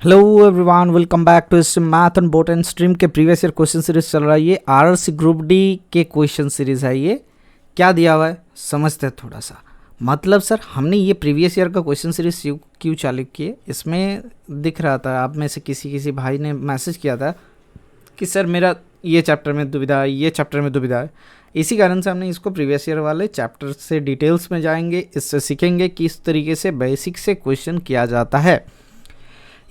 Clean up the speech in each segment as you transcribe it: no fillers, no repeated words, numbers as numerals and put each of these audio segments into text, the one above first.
Hello everyone, welcome back to इस math and boat and stream के previous year question series चल रहा है। ये आरआरसी ग्रुप डी के क्वेश्चन सीरीज है। ये क्या दिया हुआ है समझते हैं थोड़ा सा। मतलब सर हमने ये प्रीवियस ईयर का क्वेश्चन सीरीज क्यों चालू किए, इसमें दिख रहा था आप में से किसी भाई ने मैसेज किया था कि सर मेरा ये चैप्टर में दुविधा है, ये चैप्टर में दुविधा है। इसी कारण से हमने इसको प्रीवियस ईयर वाले चैप्टर से डिटेल्स में जाएंगे, इससे सीखेंगे किस तरीके से बेसिक से क्वेश्चन किया जाता है।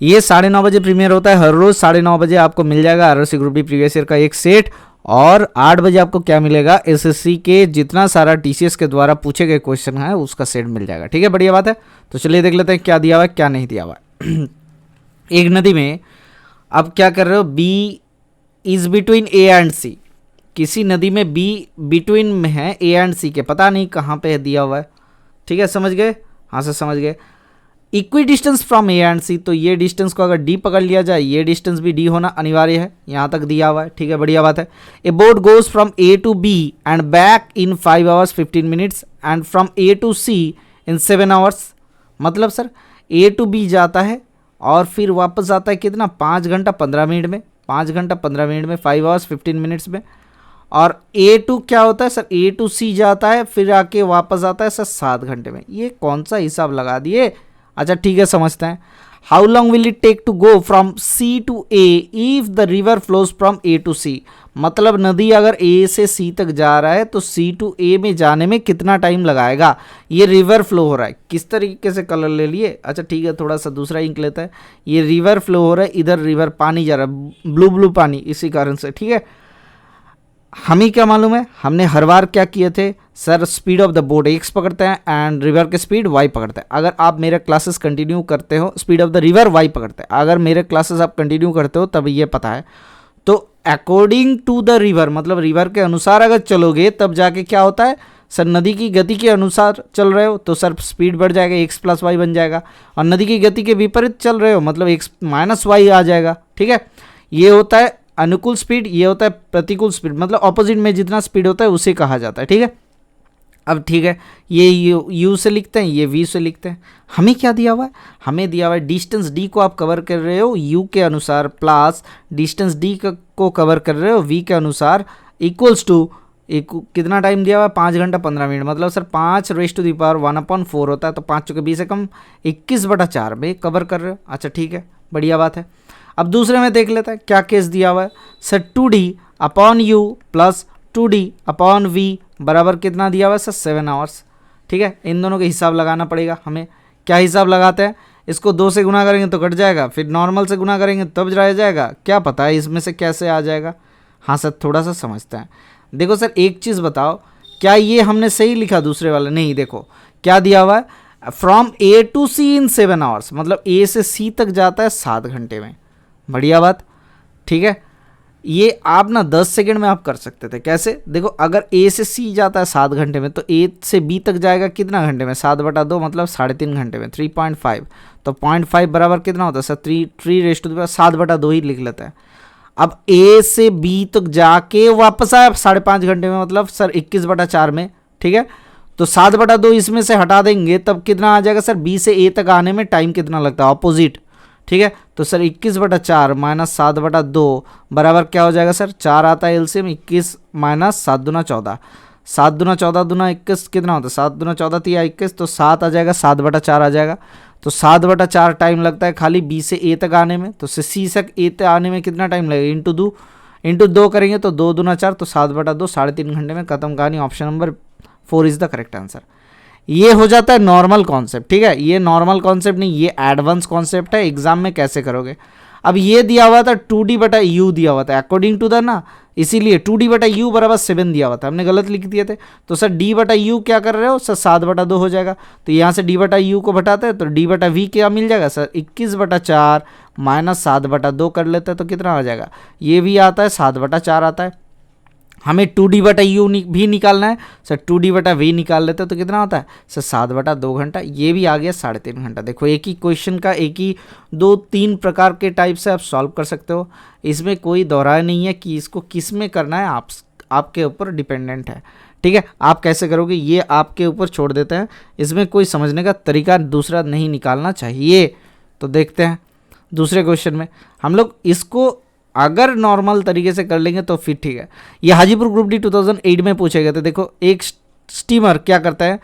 ये 9:30 बजे प्रीमियर होता है। हर रोज 9:30 बजे आपको मिल जाएगा RRC group D previous year का एक सेट, और 8 बजे आपको क्या मिलेगा, एसएससी के जितना सारा टीसीएस के द्वारा पूछे गए क्वेश्चन है उसका सेट मिल जाएगा। ठीक है, बढ़िया बात है। तो चलिए देख लेते हैं क्या दिया हुआ है क्या नहीं दिया हुआ है। एक नदी में अब क्या कर रहे हो, B is between A and C. किसी नदी में बी बिटवीन में है ए एंड सी के, पता नहीं कहाँ पे दिया हुआ है। ठीक है, समझ गए, हाँ सर समझ गए। Equidistance from A and C, तो ये डिस्टेंस को अगर डी पकड़ लिया जाए, ये डिस्टेंस भी डी होना अनिवार्य है, यहाँ तक दिया हुआ है। ठीक है, बढ़िया बात है। A boat goes from A to B and back in 5 hours 15 minutes and from A to C in 7 hours। मतलब सर ए टू बी जाता है और फिर वापस आता है कितना, 5 घंटा 15 मिनट में, 5 घंटा 15 मिनट में, 5 hours 15 minutes में। और ए टू क्या होता है सर, ए टू सी जाता है फिर आके वापस आता है सर 7 घंटे में। ये कौन सा हिसाब लगा दिए। अच्छा ठीक है, समझते हैं। How long will it take to go from C to A if the river flows from A to C. मतलब नदी अगर ए से सी तक जा रहा है तो सी टू ए में जाने में कितना टाइम लगाएगा। ये रिवर फ्लो हो रहा है, किस तरीके से कलर ले लिए। अच्छा ठीक है, थोड़ा सा दूसरा इंक लेता है। ये रिवर फ्लो हो रहा है, इधर रिवर पानी जा रहा है, ब्लू ब्लू पानी, इसी कारण से। ठीक है, हमें क्या मालूम है, हमने हर बार क्या किए थे sir, speed of the boat x पकड़ते हैं एंड रिवर के स्पीड वाई पकड़ते हैं। अगर आप मेरे क्लासेस कंटिन्यू करते हो, speed of the river y पकड़ते हैं। अगर मेरे क्लासेस आप कंटिन्यू करते हो तब ये पता है। तो अकॉर्डिंग टू द रिवर, मतलब रिवर के अनुसार अगर चलोगे तब जाके क्या होता है सर, नदी की गति के अनुसार चल रहे हो तो सर स्पीड बढ़ जाएगा, एक्स प्लस वाई बन जाएगा। और नदी की गति के विपरीत चल रहे हो मतलब एक्स माइनस वाई आ जाएगा। ठीक है, ये होता है अनुकूल स्पीड, ये होता है प्रतिकूल स्पीड, मतलब ऑपोजिट में जितना स्पीड होता है उसे कहा जाता है। ठीक है, अब ठीक है, ये यू से लिखते हैं, ये वी से लिखते हैं। हमें क्या दिया हुआ है, हमें दिया हुआ है डिस्टेंस डी को आप कवर कर रहे हो यू के अनुसार, प्लस डिस्टेंस डी को कवर कर रहे हो वी के अनुसार, इक्वल्स टू कितना टाइम दिया हुआ है, 5 घंटा 15 मिनट। मतलब सर 5⁴ होता है, तो 5 चौके 20 से कम 21/4 में कवर कर रहे हो। अच्छा ठीक है, बढ़िया बात है। अब दूसरे में देख लेते हैं क्या केस दिया हुआ है sir, 2D upon u plus 2D upon v बराबर कितना दिया हुआ है सर, 7 hours। ठीक है, इन दोनों के हिसाब लगाना पड़ेगा हमें। क्या हिसाब लगाते हैं, इसको 2 से गुना करेंगे तो कट जाएगा, फिर नॉर्मल से गुना करेंगे तब रह जाएगा, क्या पता है इसमें से कैसे आ जाएगा। हाँ सर थोड़ा सा समझते हैं। देखो सर एक चीज़ बताओ, क्या ये हमने सही लिखा दूसरे वाले, नहीं। देखो क्या दिया हुआ है, from A to C in 7 hours, मतलब ए से सी तक जाता है 7 घंटे में। बढ़िया बात। ठीक है, ये आप ना 10 सेकंड में आप कर सकते थे। कैसे, देखो अगर ए से सी जाता है 7 घंटे में तो ए से बी तक जाएगा कितना घंटे में, 7/2 मतलब 3.5 घंटे में, 3.5। तो 0.5 बराबर कितना होता है सर, 3/7/2 ही लिख लेते हैं। अब ए से बी तक जाके वापस आया 5.5 घंटे में, मतलब सर 21/4 में। ठीक है, तो 7/2 इसमें से हटा देंगे तब कितना आ जाएगा सर, बी से ए तक आने में टाइम कितना लगता है, ऑपोजिट। ठीक है, तो सर 21/4 माइनस 7/2 बराबर क्या हो जाएगा सर, 4 आता है एलसीएम, 21 माइनस 7 दूना 14, 7 दूना 14 दूना 21 कितना होता है, 7 दूना 14 3 21, तो 7 आ जाएगा, 7/4 आ जाएगा। तो 7/4 टाइम लगता है खाली बी से ए तक आने में, तो सी से ए तक आने में कितना टाइम लगेगा, इंटू 2 करेंगे तो 2 दूना 4, तो 7/2 3.5 घंटे में खत्म कहानी। Option number 4 is the correct answer. ये हो जाता है नॉर्मल कॉन्सेप्ट। ठीक है, ये नॉर्मल कॉन्सेप्ट नहीं, ये एडवांस कॉन्सेप्ट है, एग्जाम में कैसे करोगे। अब ये दिया हुआ था 2D/u दिया हुआ था अकॉर्डिंग टू द ना, इसीलिए 2D/u बराबर 7 दिया हुआ था, हमने गलत लिख दिए थे। तो सर D/u क्या कर रहे हो सर, 7/2 हो जाएगा। तो यहाँ से D/u को घटाते हैं तो D/v क्या मिल जाएगा सर, 21/4 माइनस 7/2 कर लेते हैं तो कितना आ जाएगा, ये भी आता है 7/4 आता है। हमें 2D/u भी निकालना है सर, 2D/v निकाल लेते हैं तो कितना होता है सर, 7/2 घंटा। ये भी आ गया 3.5 घंटा। देखो एक ही क्वेश्चन का एक ही 2-3 प्रकार के टाइप से आप सॉल्व कर सकते हो, इसमें कोई दोहराया नहीं है कि इसको किस में करना है, आपके ऊपर डिपेंडेंट है। ठीक है, आप कैसे करोगे ये आपके ऊपर छोड़ देते हैं, इसमें कोई समझने का तरीका दूसरा नहीं निकालना चाहिए। तो देखते हैं दूसरे क्वेश्चन में हम लोग इसको अगर नॉर्मल तरीके से कर लेंगे तो फिर ठीक है। ये हाजीपुर ग्रुप डी 2008 में पूछे गए थे। देखो एक स्टीमर क्या करता है,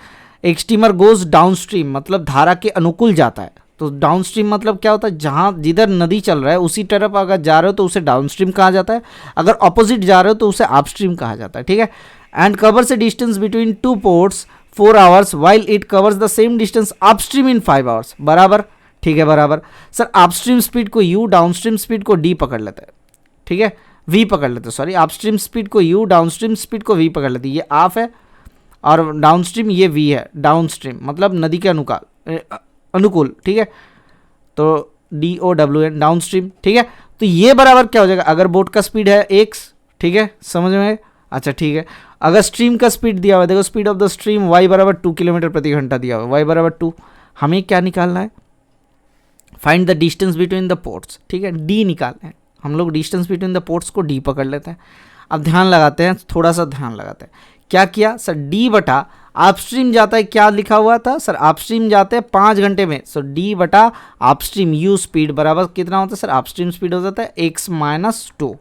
एक स्टीमर गोज डाउन स्ट्रीम मतलब धारा के अनुकूल जाता है। तो डाउन स्ट्रीम मतलब क्या होता है, जहाँ जिधर नदी चल रहा है उसी तरफ अगर जा रहे हो तो उसे डाउन स्ट्रीम कहा जाता है, अगर ऑपोजिट जा रहे हो तो उसे अप स्ट्रीम कहा जाता है, ठीक है। And covers A distance between two ports 4 hours while it covers the same distance upstream in 5 hours. बराबर, ठीक है बराबर। सर अपस्ट्रीम स्पीड को यू, डाउनस्ट्रीम स्पीड को डी पकड़ लेते हैं, ठीक है, वी पकड़ लेते हैं, सॉरी अपस्ट्रीम स्पीड को यू, डाउनस्ट्रीम स्पीड को वी पकड़ लेते हैं। ये ऑफ है और डाउनस्ट्रीम ये वी है, डाउनस्ट्रीम मतलब नदी के अनुकूल, ठीक है। तो D O W N downstream, ठीक है। तो ये बराबर क्या हो जाएगा, अगर बोट का स्पीड है एक्स, ठीक है, समझ में, अच्छा ठीक है। अगर स्ट्रीम का स्पीड दिया हुआ है, देखो speed of the stream y बराबर 2 किलोमीटर प्रति घंटा दिया हुआ है, वाई बराबर 2। हमें क्या निकालना है, find the distance between the ports, ठीक है, डी निकालना है। हम लोग डिस्टेंस बिटवीन द पोर्ट्स को डी पकड़ लेते हैं। अब ध्यान लगाते हैं, थोड़ा सा ध्यान लगाते हैं। क्या किया सर, डी बटा अपस्ट्रीम जाता है, क्या लिखा हुआ था सर, अपस्ट्रीम जाते हैं 5 घंटे में, सो डी बटा अपस्ट्रीम यू स्पीड बराबर कितना होता है सर, अपस्ट्रीम स्पीड हो जाता है x - 2।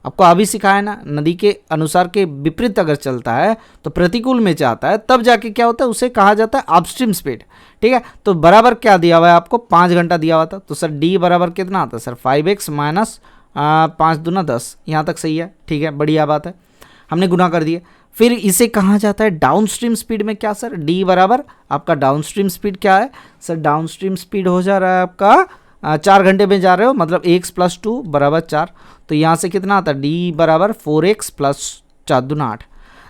आपको अभी सिखाया ना, नदी के अनुसार के विपरीत अगर चलता है तो प्रतिकूल में जाता है, तब जाके क्या होता है, उसे कहा जाता है अपस्ट्रीम स्पीड, ठीक है। तो बराबर क्या दिया हुआ है आपको, 5 घंटा दिया हुआ था, तो सर डी बराबर कितना आता है सर 5x - 5 दूना 10। यहाँ तक सही है, ठीक है, बढ़िया बात है, हमने गुना कर दिया। फिर इसे कहा जाता है डाउन स्ट्रीम स्पीड में क्या सर, डी बराबर आपका डाउन स्ट्रीम स्पीड क्या है सर, डाउन स्ट्रीम स्पीड हो जा रहा है आपका 4 घंटे में जा रहे हो मतलब x + 2 बराबर 4। तो यहाँ से कितना आता है, डी बराबर 4x + 4 दूना 8।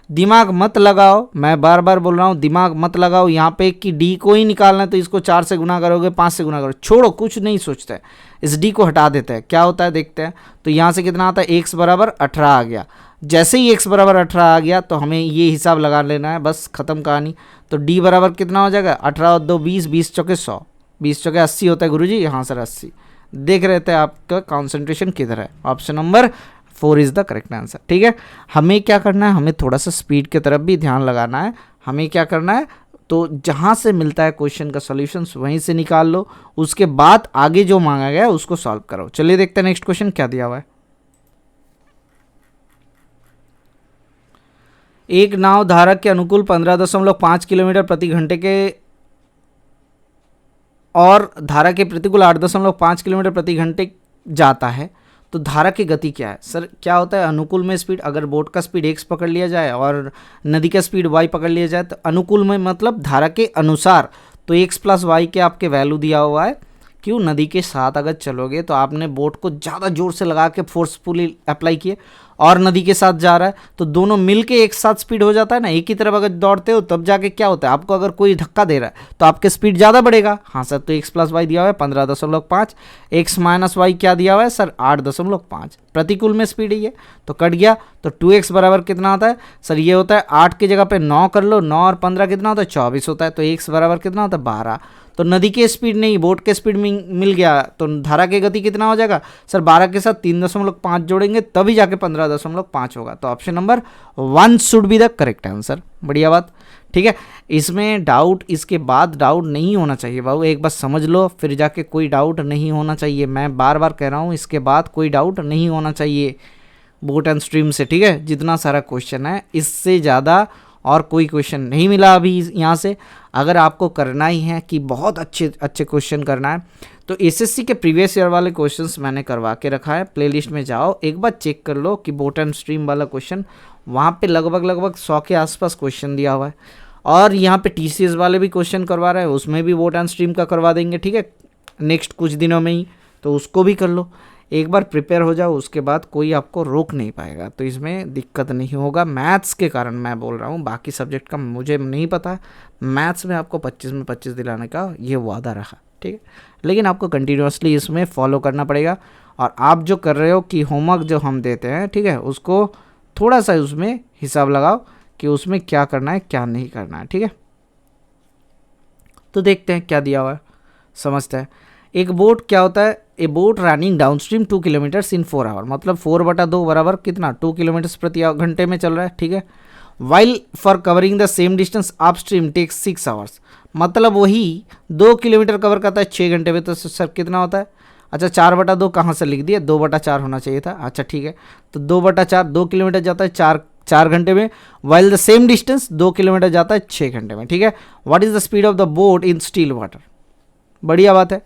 दिमाग मत लगाओ, मैं बार बार बोल रहा हूँ दिमाग मत लगाओ यहाँ पे कि डी को ही निकालना है तो इसको 4 से गुना करोगे, 5 से गुना करोगे, छोड़ो, कुछ नहीं सोचते, इस डी को हटा देते हैं, क्या होता है देखते हैं। तो यहाँ से कितना आता है, x बराबर 18 आ गया। जैसे ही x बराबर 18 आ गया तो हमें ये हिसाब लगा लेना है, बस खत्म कहानी। तो d बराबर कितना हो जाएगा, 18 और 2 20, 20 चौके 100, 20 चौके 80 होता है गुरुजी। यहाँ सर 80 देख रहे थे, आपका कॉन्सेंट्रेशन किधर है, option number 4 is the correct answer, ठीक है। हमें क्या करना है, हमें थोड़ा सा स्पीड की तरफ भी ध्यान लगाना है। हमें क्या करना है, तो जहाँ से मिलता है क्वेश्चन का सॉल्यूशन वहीं से निकाल लो, उसके बाद आगे जो मांगा गया है उसको सॉल्व करो। चलिए देखते हैं नेक्स्ट क्वेश्चन क्या दिया हुआ है। एक नाव धारा के अनुकूल 15.5 किलोमीटर प्रति घंटे के और धारा के प्रतिकूल 8.5 किलोमीटर प्रति घंटे जाता है, तो धारा की गति क्या है सर, क्या होता है अनुकूल में स्पीड, अगर बोट का स्पीड x पकड़ लिया जाए और नदी का स्पीड y पकड़ लिया जाए, तो अनुकूल में मतलब धारा के अनुसार, तो x + y के आपके वैल्यू दिया हुआ है। क्यों, नदी के साथ अगर चलोगे तो आपने बोट को ज़्यादा जोर से लगा के फोर्सफुली अप्लाई किए और नदी के साथ जा रहा है तो दोनों मिलके एक साथ स्पीड हो जाता है ना, एक ही तरफ अगर दौड़ते हो तब जाके क्या होता है, आपको अगर कोई धक्का दे रहा है तो आपके स्पीड ज़्यादा बढ़ेगा। हाँ सर, तो x + y दिया हुआ है 15.5, x - y क्या दिया हुआ है सर 8.5, प्रतिकूल में स्पीड है तो कट गया। तो 2x बराबर कितना आता है सर, ये होता है 8 की जगह पे 9 कर लो, 9 और 15 कितना होता है 24 होता है, तो x बराबर कितना होता है 12। तो नदी के स्पीड नहीं, बोट के स्पीड मिल गया, तो धारा की गति कितना हो जाएगा सर, 12 के साथ 3.5 जोड़ेंगे तभी जाके 15.5 होगा। तो option number 1 should be the correct answer. बढ़िया बात, ठीक है। इसमें डाउट, इसके बाद डाउट नहीं होना चाहिए बाबू, एक बार समझ लो फिर जाके कोई डाउट नहीं होना चाहिए। मैं बार बार कह रहा हूँ, इसके बाद कोई डाउट नहीं होना चाहिए बोट एंड स्ट्रीम से, ठीक है। जितना सारा क्वेश्चन है इससे ज़्यादा और कोई क्वेश्चन नहीं मिला अभी यहाँ से। अगर आपको करना ही है कि बहुत अच्छे अच्छे क्वेश्चन करना है तो एसएससी के प्रीवियस ईयर वाले क्वेश्चंस मैंने करवा के रखा है, प्लेलिस्ट में जाओ एक बार चेक कर लो कि बोट एंड स्ट्रीम वाला क्वेश्चन, वहाँ पे लगभग 100 के आसपास क्वेश्चन दिया हुआ है। और यहाँ पे टीसीएस वाले भी क्वेश्चन करवा रहे हैं, उसमें भी बोट एंड स्ट्रीम का करवा देंगे, ठीक है, नेक्स्ट कुछ दिनों में ही, तो उसको भी कर लो। एक बार प्रिपेयर हो जाओ, उसके बाद कोई आपको रोक नहीं पाएगा, तो इसमें दिक्कत नहीं होगा। मैथ्स के कारण मैं बोल रहा हूँ, बाकी सब्जेक्ट का मुझे नहीं पता। मैथ्स में आपको 25 में 25 दिलाने का ये वादा रहा, ठीक है, लेकिन आपको कंटिन्यूसली इसमें फॉलो करना पड़ेगा। और आप जो कर रहे हो कि होमवर्क जो हम देते हैं, ठीक है, उसको थोड़ा सा उसमें हिसाब लगाओ कि उसमें क्या करना है क्या नहीं करना है, ठीक है। तो देखते हैं क्या दिया हुआ है, समझते हैं। एक बोट क्या होता है, a boat running down stream 2 kilometres in 4 hour, मतलब 4/2 बराबर कितना 2 किलोमीटर प्रति घंटे में चल रहा है, ठीक है। While for covering the same distance up stream takes 6 hours, मतलब वही 2 किलोमीटर कवर करता है 6 घंटे में, तो सर कितना होता है अच्छा 4/2 कहाँ से लिख दिया, 2/4 होना चाहिए था। अच्छा ठीक है, तो 2/4 2 किलोमीटर जाता है 4 घंटे में, while the same distance 2 kilometre जाता है 6 घंटे में। ठीक है, what is the speed of the boat in still water. बढ़िया बात है।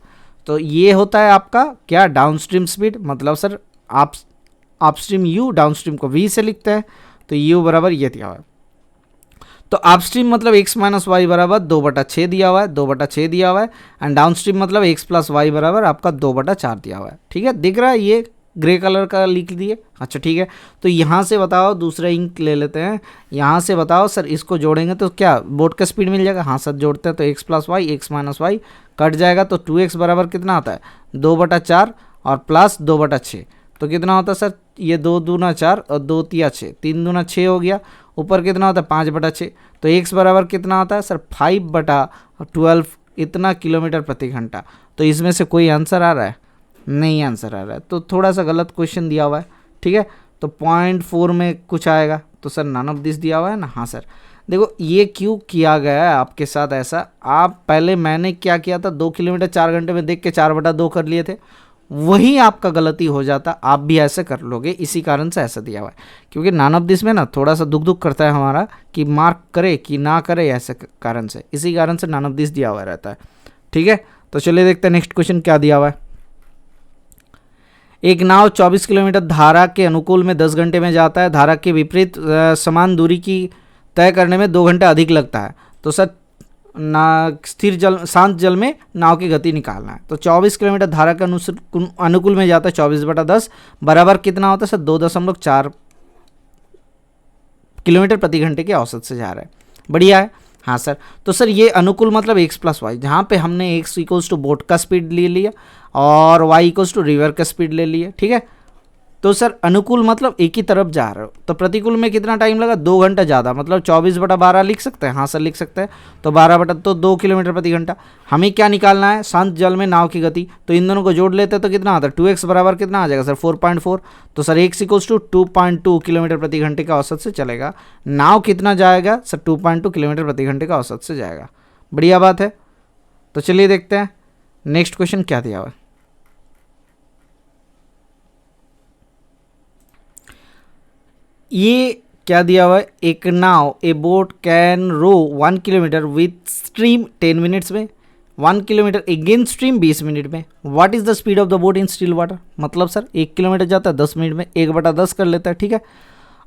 तो ये होता है आपका क्या, डाउनस्ट्रीम स्पीड। मतलब सर आप अपस्ट्रीम यू, डाउनस्ट्रीम को वी से लिखते हैं, तो यू बराबर ये दिया हुआ है। तो अपस्ट्रीम मतलब x माइनस वाई बराबर 2/6 दिया हुआ है, 2/6 दिया हुआ है। एंड डाउनस्ट्रीम मतलब x प्लस वाई बराबर आपका 2/4 दिया हुआ है। ठीक है, दिख रहा है, ये ग्रे कलर का लिख दिए। अच्छा ठीक है, तो यहाँ से बताओ, दूसरा इंक ले लेते हैं। यहाँ से बताओ सर, इसको जोड़ेंगे तो क्या बोट का स्पीड मिल जाएगा। हाँ सर जोड़ते हैं, तो x plus y, x minus y cut जाएगा, तो 2x बराबर कितना आता है 2/4 और प्लस 2/6, तो कितना होता है सर, ये 2 दूना 4 और 2 तिया 6, 3 दूना 6 हो गया। ऊपर कितना होता है 5/6, तो x बराबर कितना आता है सर 5/12 इतना किलोमीटर प्रति घंटा। तो इसमें से कोई आंसर आ रहा है, नहीं आंसर आ रहा है, तो थोड़ा सा गलत क्वेश्चन दिया हुआ है। ठीक है, तो 0.4 में कुछ आएगा, तो सर नन ऑफ दिस दिया हुआ है ना। हाँ सर, देखो ये क्यों किया गया है आपके साथ ऐसा, आप पहले मैंने क्या किया था 2 किलोमीटर 4 घंटे में देख के 4/2 कर लिए थे, वही आपका गलती हो जाता, आप भी ऐसे कर लोगे, इसी कारण से ऐसा दिया हुआ है। क्योंकि नन ऑफ दिस में ना थोड़ा सा दुख करता है हमारा कि मार्क करे कि ना करे, ऐसे कारण से, इसी कारण से नन ऑफ दिस दिया हुआ रहता है। ठीक है, तो चलिए देखते हैं नेक्स्ट क्वेश्चन क्या दिया हुआ है। एक नाव 24 किलोमीटर धारा के अनुकूल में 10 घंटे में जाता है, धारा के विपरीत समान दूरी की तय करने में 2 घंटे अधिक लगता है। तो सर ना स्थिर जल, शांत जल में नाव की गति निकालना है। तो 24 किलोमीटर धारा के अनुकूल में जाता है, 24/10 बराबर कितना होता है सर 2.4 किलोमीटर प्रति घंटे के औसत से जा रहा है। बढ़िया है। हाँ सर, तो सर ये अनुकूल मतलब x प्लस वाई, जहाँ पे हमने x इक्वल्स टू बोट का स्पीड ले लिया और y इक्वल्स टू रिवर का स्पीड ले लिया। ठीक है, तो सर अनुकूल मतलब एक ही तरफ जा रहे हो, तो प्रतिकूल में कितना टाइम लगा 2 घंटा ज़्यादा, मतलब 24/12 लिख सकते हैं। हाँ सर लिख सकते हैं, तो 2 किलोमीटर प्रति घंटा। हमें क्या निकालना है, शांत जल में नाव की गति, तो इन दोनों को जोड़ लेते हैं तो कितना आता है 2x बराबर कितना आ जाएगा सर 4.4। तो sir x equals to 2.2 kilometre प्रति घंटे का औसत से चलेगा, नाव कितना जाएगा सर 2.2 किलोमीटर प्रति घंटे का औसत से जाएगा। बढ़िया बात है। तो चलिए देखते हैं नेक्स्ट क्वेश्चन क्या दिया हुआ है। ये क्या दिया हुआ है, एक नाव a boat can row 1 kilometre with stream 10 minutes में, 1 किलोमीटर अगेंस्ट स्ट्रीम 20 मिनट में। What is the speed of the boat in still water. मतलब सर 1 किलोमीटर जाता है 10 मिनट में, 1/10 कर लेता है। ठीक है,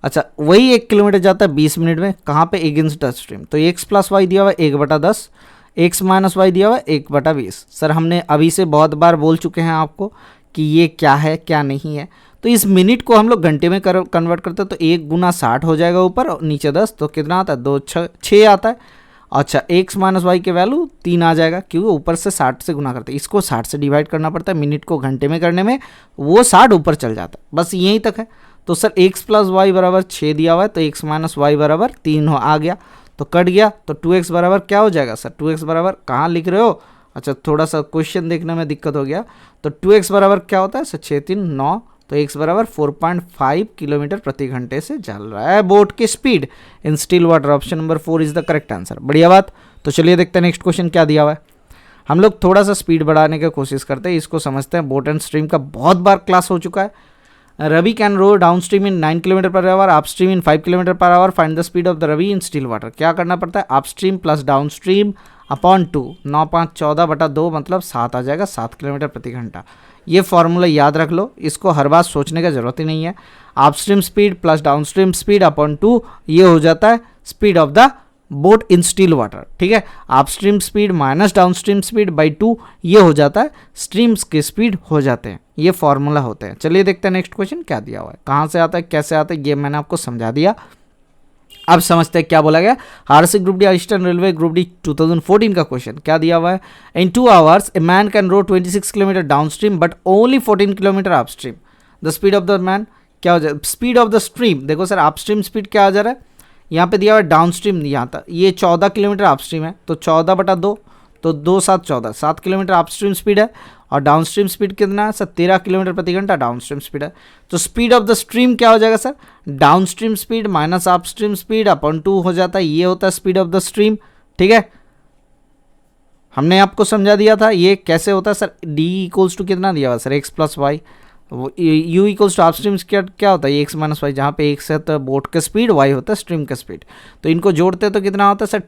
अच्छा वही 1 किलोमीटर जाता है 20 मिनट में, कहाँ पे अगेंस्ट द स्ट्रीम। तो x प्लस वाई दिया हुआ है 1/10, x माइनस वाई दिया हुआ है 1/20। सर हमने अभी से बहुत बार बोल चुके हैं आपको कि ये क्या है क्या नहीं है। तो इस मिनट को हम लोग घंटे में कन्वर्ट करते हैं, तो 1 गुना 60 हो जाएगा ऊपर और नीचे 10, तो कितना आता है 2 6 आता है। अच्छा x माइनस वाई के वैल्यू 3 आ जाएगा, क्योंकि ऊपर से 60 से गुना करते हैं, इसको 60 से डिवाइड करना पड़ता है, मिनट को घंटे में करने में वो 60 ऊपर चल जाता है, बस यहीं तक है। तो सर x प्लस वाई बराबर 6 दिया हुआ है, तो x माइनस वाई बराबर 3 आ गया, तो कट गया, तो 2x बराबर क्या हो जाएगा सर, 2x बराबर कहाँ लिख रहे हो, अच्छा थोड़ा सा क्वेश्चन देखने में दिक्कत हो गया। तो 2x बराबर क्या होता है सर 6 3 9, तो x बराबर 4.5 किलोमीटर प्रति घंटे से चल रहा है बोट की speed in still water. Option number 4 is the correct answer. बढ़िया बात। तो चलिए देखते हैं नेक्स्ट क्वेश्चन क्या दिया हुआ है। हम लोग थोड़ा सा स्पीड बढ़ाने की कोशिश करते हैं, इसको समझते हैं। बोट एंड स्ट्रीम का बहुत बार क्लास हो चुका है। Ravi can row down stream in 9 kilometre per hour, up stream in 5 kilometre per hour, find the speed of the Ravi in still water. क्या करना पड़ता है, up stream plus down stream upon 2, 9 5 14/2 मतलब 7 आ जाएगा, 7 किलोमीटर प्रति घंटा। ये फॉर्मूला याद रख लो, इसको हर बार सोचने का जरूरत ही नहीं है। Up stream speed plus down stream speed upon 2, ये हो जाता है speed of the boat in still water. ठीक है, up stream speed minus down stream speed by 2, ये हो जाता है स्ट्रीम्स के स्पीड हो जाते हैं, ये फॉर्मूला होते हैं। चलिए देखते हैं नेक्स्ट क्वेश्चन क्या दिया हुआ है, कहाँ से आता है कैसे आता है, ये मैंने आपको समझा दिया। अब समझते हैं क्या बोला गया। RC group D eastern railway group D 2014 का क्वेश्चन क्या दिया हुआ है। In 2 hours a man can row 26 kilometre down stream but only 14 kilometre up stream. The speed of the man क्या हो जाए, स्पीड ऑफ द स्ट्रीम। देखो sir up stream speed क्या आ जा रहा है, यहाँ पे दिया हुआ है डाउन स्ट्रीम, यहाँ तक ये 14 किलोमीटर अप स्ट्रीम है, तो 14/2, तो 2 7 14, 7 किलोमीटर अप स्ट्रीम स्पीड है, और डाउन स्ट्रीम स्पीड कितना है सर 13 किलोमीटर प्रति घंटा डाउन स्ट्रीम स्पीड है। तो स्पीड ऑफ द स्ट्रीम क्या हो जाएगा sir, down stream speed minus up stream speed upon 2 हो जाता है, ये होता है स्पीड ऑफ द स्ट्रीम। ठीक है, हमने आपको समझा दिया था ये कैसे होता है सर। डी इक्वल्स टू कितना दिया हुआ sir, x plus y, u equals to upstream क्या होता है, एक्स माइनस वाई, जहाँ पे एक्स है तो बोट का स्पीड, वाई होता है स्ट्रीम का स्पीड। तो इनको जोड़ते हैं तो कितना होता है सर,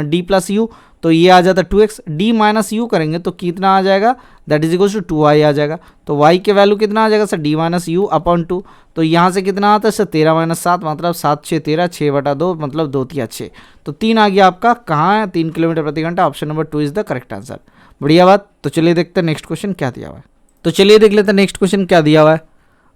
डी प्लस यू, तो ये आ जाता है 2x, डी माइनस यू करेंगे तो कितना आ जाएगा, that is equals to 2y आ जाएगा। तो y के वैल्यू कितना आ जाएगा sir, D minus u upon 2। तो यहाँ से कितना आता है सर, 13 माइनस 7 मतलब 7 6 13, 6/2 मतलब 2 3 6, तो 3 आ गया आपका, कहाँ है 3 किलोमीटर प्रति घंटा। Option number 2 is the correct answer. बढ़िया बात। तो चलिए देखते हैं नेक्स्ट क्वेश्चन क्या दिया हुआ है। तो चलिए देख लेते हैं नेक्स्ट क्वेश्चन क्या दिया हुआ है।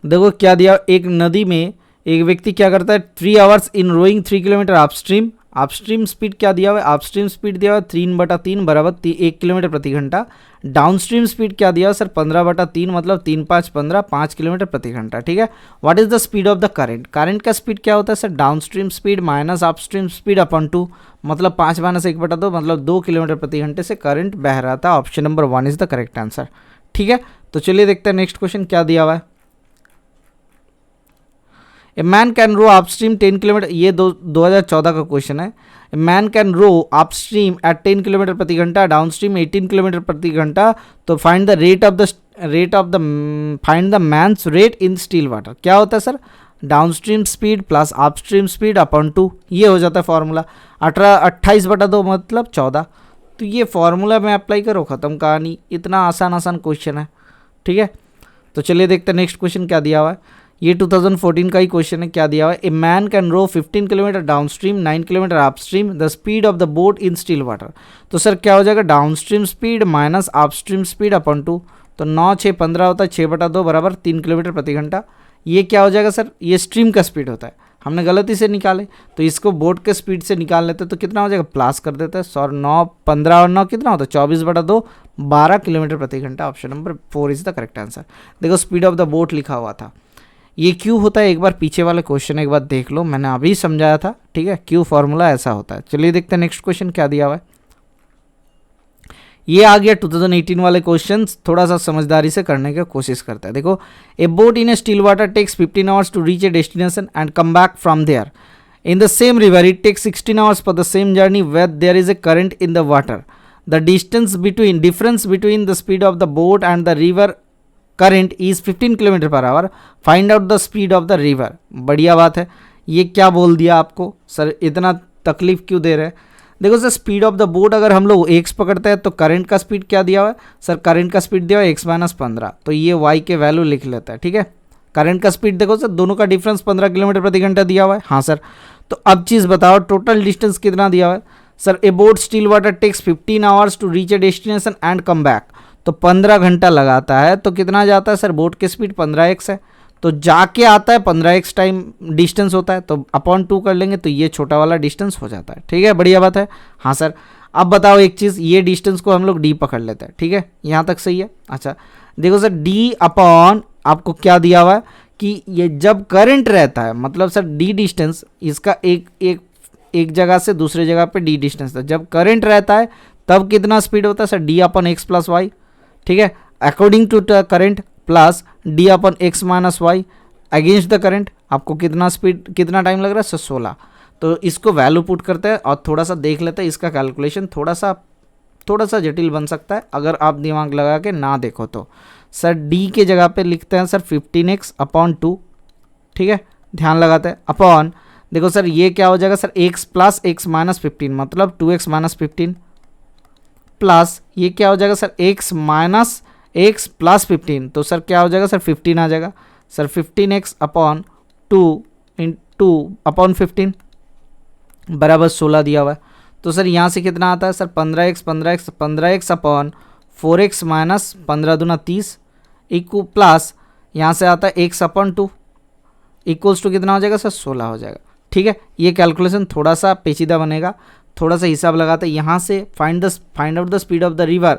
देखो क्या दिया, एक नदी में एक व्यक्ति क्या करता है, 3 hours in rowing 3 kilometre upstream. Upstream speed क्या दिया हुआ है, अपस्ट्रीम स्पीड दिया हुआ है 3/3 बराबर 1 किलोमीटर प्रति घंटा। डाउनस्ट्रीम स्पीड क्या दिया हुआ सर, 15/3 मतलब 3 5 15 5 किलोमीटर प्रति घंटा। ठीक है, what is the speed of the current. Current का स्पीड क्या होता है sir, downstream speed minus upstream speed upon 2 मतलब 5 माइनस 1/2 मतलब 2 किलोमीटर प्रति घंटे से करंट बह रहा था। Option number 1 is the correct answer. ठीक है, तो चलिए देखते हैं नेक्स्ट क्वेश्चन क्या दिया हुआ है। A man can row upstream 10 kilometre, ये 2014 का क्वेश्चन है। A man can row upstream at 10 kilometre प्रति घंटा, डाउनस्ट्रीम 18 किलोमीटर प्रति घंटा। तो find the find the man's rate in still water. क्या होता है sir, downstream speed plus upstream speed upon 2, ये हो जाता है फॉर्मूला। 28/2 मतलब 14। तो ये फॉर्मूला में अप्लाई करो, ख़त्म कहानी। इतना आसान क्वेश्चन है। ठीक है, तो चलिए देखते हैं नेक्स्ट क्वेश्चन क्या दिया हुआ है। ये 2014 का ही क्वेश्चन है। क्या दिया हुआ है, a man can row 15 kilometre downstream 9 kilometre upstream, the speed of the boat in still water. तो सर क्या हो जाएगा, downstream speed minus upstream speed upon 2, तो 9 6 15 होता है 6/2 बराबर 3 किलोमीटर प्रति घंटा। ये क्या हो जाएगा सर, ये स्ट्रीम का स्पीड होता है, हमने गलती से निकाले, तो इसको बोट के स्पीड से निकाल लेते तो कितना हो जाएगा, प्लस कर देते हैं। सर 9 15 और 9 कितना होता है, 24/2 12 किलोमीटर प्रति घंटा। Option number 4 is the correct answer. देखो स्पीड ऑफ द बोट लिखा हुआ था, ये क्यों होता है, एक बार पीछे वाले क्वेश्चन एक बार देख लो, मैंने अभी समझाया था। ठीक है, क्यू फॉर्मूला ऐसा होता है। चलिए देखते हैं नेक्स्ट क्वेश्चन क्या दिया हुआ है। ये आ गया 2018 वाले क्वेश्चंस, थोड़ा सा समझदारी से करने की कोशिश करता है। देखो, a boat in a still water takes 15 hours to reach a destination and come back from there in the same river, it takes 16 hours for the same journey where there is a current in the water, the difference between the speed of the boat and the river current is 15 kilometre per hour, find out the speed of the river. बढ़िया बात है। ये क्या बोल दिया आपको sir, इतना तकलीफ क्यों दे रहे हैं। देखो sir, speed of the boat अगर हम लोग x पकड़ते हैं तो करंट का स्पीड क्या दिया हुआ है सर, करंट का स्पीड दिया हुआ है x माइनस 15, तो ये y के वैल्यू लिख लेता है। ठीक है, करंट का स्पीड देखो सर, दोनों का डिफरेंस 15 किलोमीटर प्रति घंटा दिया हुआ है। हाँ सर, तो अब चीज़ बताओ टोटल डिस्टेंस कितना दिया हुआ है sir, a boat still water takes 15 hours to reach a destination and come back, तो 15 घंटा लगाता है, तो कितना जाता है सर, बोट की स्पीड 15x है, तो जाके आता है 15x टाइम डिस्टेंस होता है, तो अपॉन 2 कर लेंगे तो ये छोटा वाला डिस्टेंस हो जाता है। ठीक है, बढ़िया बात है। हाँ सर, अब बताओ एक चीज़, ये डिस्टेंस को हम लोग d पकड़ लेते हैं। ठीक है, यहाँ तक सही है। अच्छा देखो सर, d अपॉन आपको क्या दिया हुआ है कि ये जब करंट रहता है, मतलब सर d डिस्टेंस इसका एक जगह से दूसरे जगह पे d डिस्टेंस था, जब करंट रहता है तब कितना स्पीड होता है sir, d upon x plus y. ठीक है, according to current plus d upon x minus y against the current, आपको कितना स्पीड कितना टाइम लग रहा है सर, 16। तो इसको वैल्यू पुट करते हैं और थोड़ा सा देख लेते हैं, इसका कैलकुलेशन थोड़ा सा जटिल बन सकता है अगर आप दिमाग लगा के ना देखो तो। सर d के जगह पे लिखते हैं सर 15x अपॉन 2। ठीक है, ध्यान लगाते हैं, अपॉन देखो सर ये क्या हो जाएगा sir, x plus x minus 15 मतलब 2x माइनस 15 प्लस ये क्या हो जाएगा sir, x minus x plus 15, तो सर क्या हो जाएगा सर, 15 आ जाएगा सर, 15x अपॉन 2 अपॉन 15 बराबर 16 दिया हुआ है। तो सर यहाँ से कितना आता है sir, 15x upon 4x minus 15 दूना 30 इक्व प्लस यहाँ से आता है x अपॉन 2 इक्वल्स टू कितना हो जाएगा सर, 16 हो जाएगा। ठीक है, ये कैलकुलेशन थोड़ा सा पेचीदा बनेगा, थोड़ा सा हिसाब लगाते हैं। यहाँ से find out the speed of the river,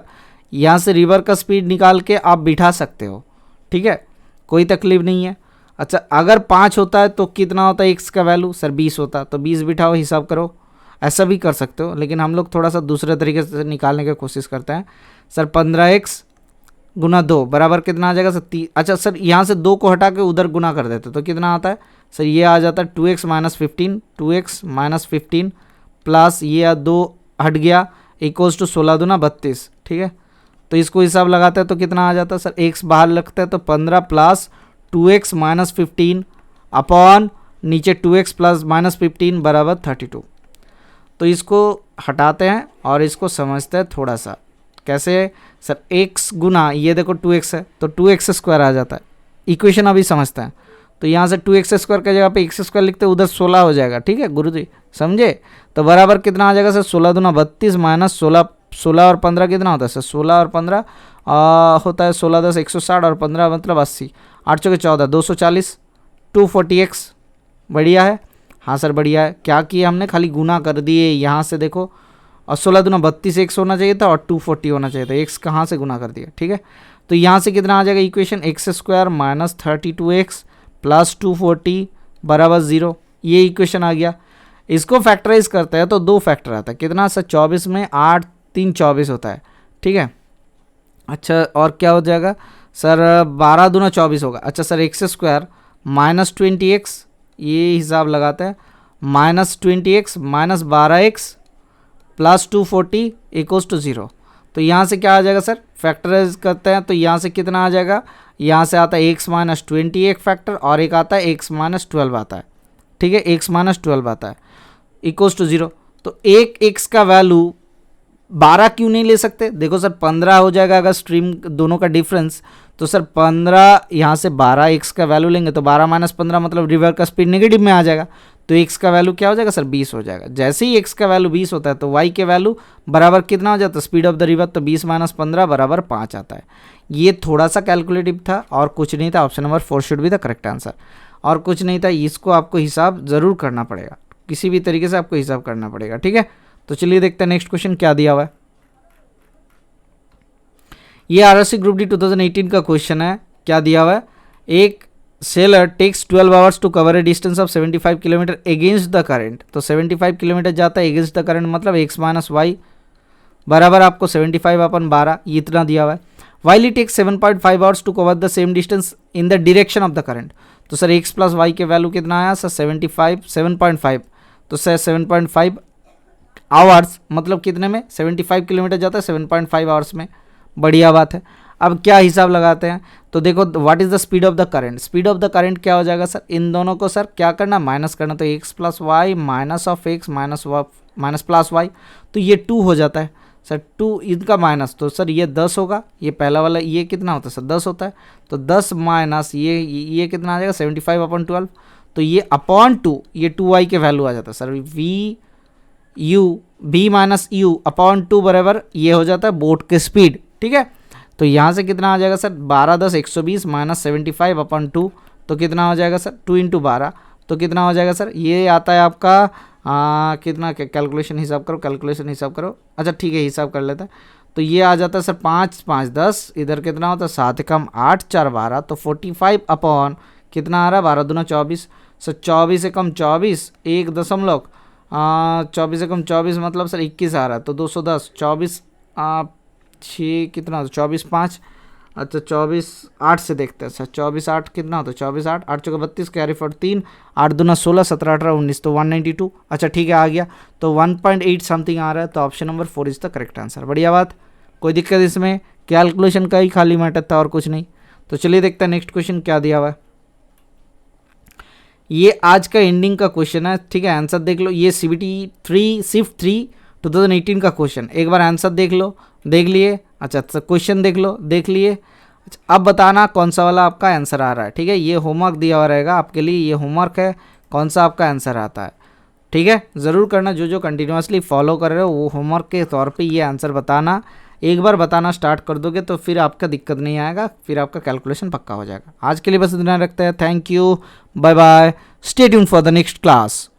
यहाँ से रिवर का स्पीड निकाल के आप बिठा सकते हो। ठीक है, कोई तकलीफ नहीं है। अच्छा अगर 5 होता है तो कितना होता है एक्स का वैल्यू सर, 20 होता है, तो 20 बिठाओ, हिसाब करो, ऐसा भी कर सकते हो, लेकिन हम लोग थोड़ा सा दूसरे तरीके से निकालने की कोशिश करते हैं। सर 15x गुना 2 बराबर कितना आ जाएगा सर, 30। अच्छा सर यहाँ से 2 को हटा के उधर गुना कर देते तो कितना आता है सर, ये आ जाता है 2x माइनस 15 प्लस ये 2 हट गया, इक्वल्स टू 16 दूना 32, ठीक है। तो इसको हिसाब लगाते हैं तो कितना आ जाता है सर, x बाहर लगता है तो 15 प्लस 2x माइनस 15 अपॉन नीचे 2x प्लस माइनस 15 बराबर 32। तो इसको हटाते हैं और इसको समझते हैं थोड़ा सा कैसे सर, x गुना ये देखो 2x है तो 2x स्क्वायर आ जाता है। इक्वेशन अभी समझते हैं तो यहाँ से 2x स्क्वायर की जगह पे x स्क्वायर लिखते हैं, उधर 16 हो जाएगा, ठीक है गुरुजी समझे। तो बराबर कितना आ जाएगा सर, 16 दूना 32 माइनस 16 और 15 कितना होता है सर, 16 और 15 होता है 16 10 160 और 15 मतलब 80, 8 चौके 14 240 240x। बढ़िया है, हाँ सर बढ़िया है। क्या किया हमने, खाली गुना कर दिए यहाँ से देखो, और 16 दूना 32 x होना चाहिए था और 240 होना चाहिए था, x कहाँ से गुना कर दिया, ठीक है। तो यहाँ से कितना आ जाएगा equation, x square minus 32x plus 240 बराबर 0, ये इक्वेशन आ गया। इसको फैक्टराइज करते हैं तो 2 फैक्टर आता है, कितना सर 24 में 8 3 24 होता है, ठीक है। अच्छा और क्या हो जाएगा सर, 12 दूना 24 होगा। अच्छा sir x square minus 20x, ये हिसाब लगाते हैं, minus 20x minus 12x plus 240 equals to 0। तो यहाँ से क्या आ जाएगा सर, फैक्टराइज करते हैं तो यहाँ से कितना आ जाएगा, यहाँ से आता है x माइनस 20 एक फैक्टर और एक आता है x माइनस 12 आता है, ठीक है, x माइनस 12 आता है इक्वल्स टू 0। तो एक x का वैल्यू 12 क्यों नहीं ले सकते, देखो सर 15 हो जाएगा अगर स्ट्रीम दोनों का डिफरेंस, तो सर 15 यहाँ से 12 x का वैल्यू लेंगे तो 12 माइनस 15 मतलब रिवर का स्पीड नेगेटिव में आ जाएगा, तो x का वैल्यू क्या हो जाएगा सर 20 हो जाएगा। जैसे ही x का वैल्यू 20 होता है तो y के वैल्यू बराबर कितना हो जाता है, स्पीड ऑफ द रिवर, तो 20 माइनस 15 बराबर 5 आता है। ये थोड़ा सा कैलकुलेटिव था और कुछ नहीं था, option number 4 should be the correct answer, और कुछ नहीं था। इसको आपको हिसाब ज़रूर करना पड़ेगा, किसी भी तरीके से आपको हिसाब करना पड़ेगा, ठीक है। तो चलिए देखते हैं नेक्स्ट क्वेश्चन क्या दिया हुआ है। ये आरएससी ग्रुप डी 2018 का क्वेश्चन है। क्या दिया हुआ है, एक sailor takes 12 hours to cover a distance of 75 kilometre against the current. तो 75 किलोमीटर जाता है अगेंस्ट द करंट, मतलब x माइनस वाई बराबर आपको 75 अपन 12, ये इतना दिया हुआ है। While it takes 7.5 hours to cover the same distance in the direction of the current. तो सर x प्लस वाई के वैल्यू कितना आया सर 7.5, तो सर 7.5 आवर्स मतलब कितने में, 75 किलोमीटर जाता है 7.5 आवर्स में, बढ़िया बात है। अब क्या हिसाब लगाते हैं, तो देखो what is the speed of the current, speed of the current क्या हो जाएगा सर, इन दोनों को सर क्या करना, माइनस करना, तो x plus y minus of x minus plus y, तो ये 2 हो जाता है सर, 2 इनका माइनस, तो सर ये 10 होगा, ये पहला वाला ये कितना होता है सर 10 होता है, तो 10 माइनस ये कितना आ जाएगा 75/12, तो ये अपॉन 2, ये 2y के वैल्यू आ जाता है sir, v minus u upon 2 बराबर ये हो जाता है बोट की स्पीड, ठीक है। तो यहाँ से कितना आ जाएगा सर 12 10 120 माइनस 75/2, तो कितना हो जाएगा सर 2 × 12, तो कितना हो जाएगा सर, ये आता है आपका कितना, कैलकुलेशन हिसाब करो, अच्छा ठीक है हिसाब कर लेता है। तो ये आ जाता है सर 5 5 10, इधर कितना होता है 7 कम 8 4 12, तो 45 अपॉन कितना आ रहा है 12 दूना 24, सर 24 से कम 24 24 से कम 24 मतलब सर 21 आ रहा है, तो 210 24 6 कितना होता है 24 5, अच्छा 24 8 से देखते हैं सर, 24 8 कितना होता है 24 8 8 चौका 32 कैरी फॉर 3 8 दूना 16 17 18 19, तो 192, अच्छा ठीक है आ गया, तो 1.8 समथिंग आ रहा है, तो option number 4 is the correct answer. बढ़िया बात, कोई दिक्कत इसमें, कैलकुलेशन का ही खाली मैटर था और कुछ नहीं। तो चलिए देखते हैं नेक्स्ट क्वेश्चन क्या दिया हुआ है। ये आज का एंडिंग का क्वेश्चन है, ठीक है, आंसर देख लो। ये CBT 3 शिफ्ट 3 2018 का क्वेश्चन, एक बार आंसर देख लो, देख लिए, अच्छा क्वेश्चन देख लो, देख लिए। अच्छा अब बताना कौन सा वाला आपका आंसर आ रहा है, ठीक है, ये होमवर्क दिया हुआ रहेगा आपके लिए, ये होमवर्क है, कौन सा आपका आंसर आता है, ठीक है, ज़रूर करना, जो कंटिन्यूसली फॉलो कर रहे हो वो होमवर्क के तौर पे ये आंसर बताना। एक बार बताना स्टार्ट कर दोगे तो फिर आपका दिक्कत नहीं आएगा, फिर आपका कैलकुलेशन पक्का हो जाएगा। आज के लिए बस इतना रखते हैं, thank you, bye bye, stay tuned for the next class.